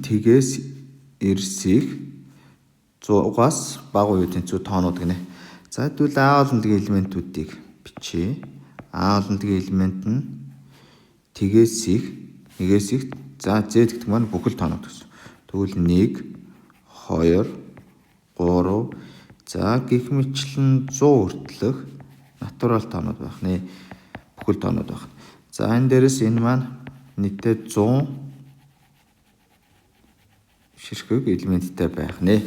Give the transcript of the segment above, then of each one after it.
Тэгээс эрсэх 100-аас бага уу тэнцүү тоонууд гинэ. За тэгвэл А олон тгийн элементүүдийг бичье. А олон тгийн элемент нь тэгээс их, нэгээс их, за Z гэдэг маань бүхэл тоонууд гэсэн. Тэгвэл 1, 2, 3, за гэх мэтлэн 100 хүртэлх натурал тоонууд байх нэ. Бүхэл тоонууд байх. За энэ дээрээс энэ маань нийтдээ 100 ширхэг элементтэй байх нэ.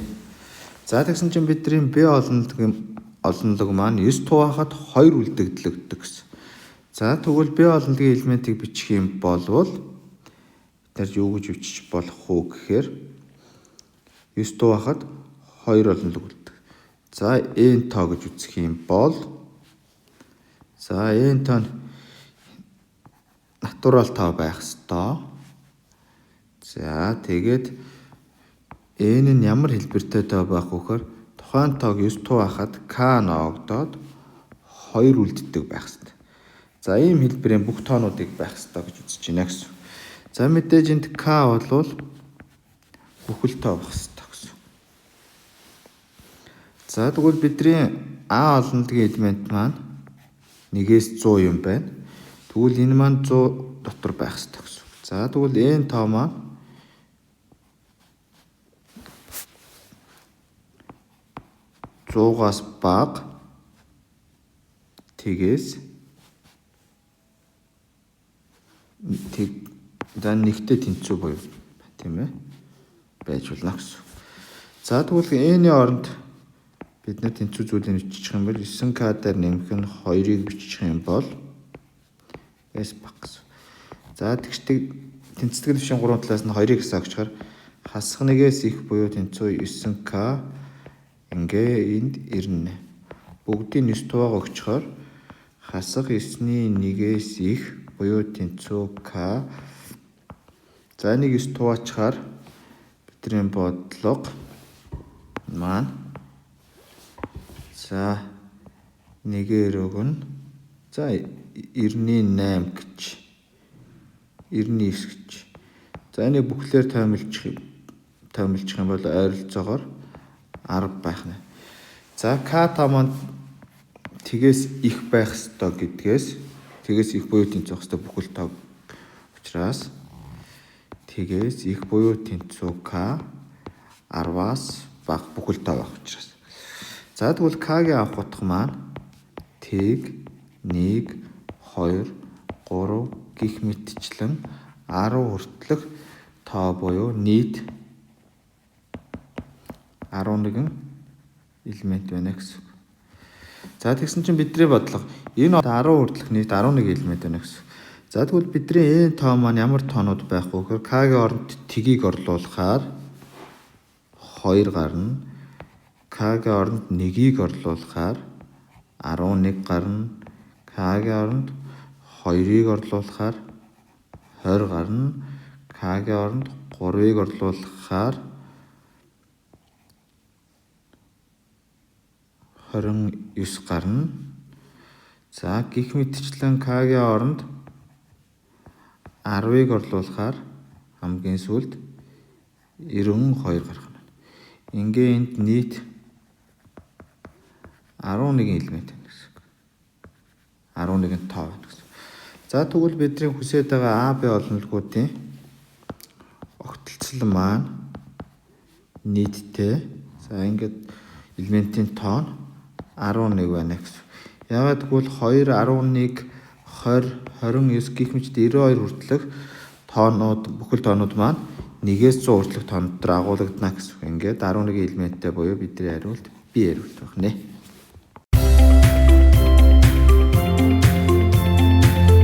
За тэгсэн чинь бидний B олонлог маань 9 тугаахад 2 үлдэгдлэгддэг гэсэн. За тэгвэл B олонлогийн элементийг бичих юм болвол бид юу гэж бичиж болох уу гэхээр 9 тугаахад 2 олонлог үлддэг. За n тоо гэж үзэх юм бол за n тоо натурал тоо байх ёстой. За тэгээд n нь ямар хэлбэртэй тоо байх вэ гэхээр тухайн тоог 9 тугаахад k ноогдоод 2 үлддэг байх ёстой. За ийм хэлбэрийн бүх тоонуудыг байх ёстой гэж үзэж байна гэсэн. За мэдээж энд k болвол бүхэл тоо байх ёстой гэсэн. За тэгвэл бидний A олонлогийн элемент маань 1-ээс 100 юм байна. Тэгвэл энэ маань 100 дотор байх ёстой гэсэн. За тэгвэл n тоо маань 100-аас бага тэгээс за нэгтэй тэнцүү буюу тийм ээ байж болно гэсэн. За тэгвэл n-ийн оронд бид нэр тэнцүү зүйлийг бичих юм бол 9k дээр нэмэх нь 2-ыг бичих юм бол s баг гэсэн. За тэгштэй тэнцэтгэл бишийн 3 талаас нь 2-ыг хасаагчаар хасах нэгээс их буюу тэнцүү 9k ингээ энд ирнэ. Бүгдийг 9 тугааг өгчхоор хасах 9-ийн 1-ээс их буюу тэнцүү k. За энийг 9 тугаачаар бидний бодлого маань за 1-ээр өгнө. За 98 гэж 99 гэж. За энийг бүхлээр тоймолчих юм бол ойролцоогоор 10 байх нэ. За k тоо маань тэгээс их байх ёстой гэдгээс тэгээс их буюу тэнцүү байх ёстой бүхэл тоо учраас тэгээс их буюу тэнцүү k 10-аас бага бүхэл тоо байх учраас. За тэгвэл k-гийн авах утга маань тэг 1, 2, 3 гих мэтчлэн 10 хүртэлх тоо буюу нийт 11 элемент байна гэсэн. За тэгсэн чинь бидний бодлого энэ 10 хүртэлх нийт 11 элемент байна гэсэн. За тэгвэл бидний n тоо маань ямар тоонууд байх вэ гэхээр k-гийн оронд тгийг орлуулахаар 2 гарна. K-гийн оронд 1-ийг орлуулахаар 11 гарна. K-гийн оронд 2-ыг орлуулахаар 20 гарна. K-гийн оронд 3-ыг орлуулахаар 29 гарна. За гих мэтчлэн k-гийн оронд 10-ыг орлуулахаар хамгийн сүүлд 92 гарах нь. Ингээ энд нийт 11 элемент байна гэсэн. 11 тоо байна гэсэн. За тэгвэл бидний хүсэж байгаа A, B олонлогуудын огтлцол маань нийтдээ за ингээд элементийн тоон 11 байна гэсэн. Яагаад гэвэл 2, 11, 20, 29 гих мэт 92 хүртэлх тоонууд бүхэл тоонууд маань 1-ээс 100 хүртэлх тоон дотор агуулгадана гэсэн. Ингээд 11 элементтэй буюу бидний хариулт B хариулт байх нэ.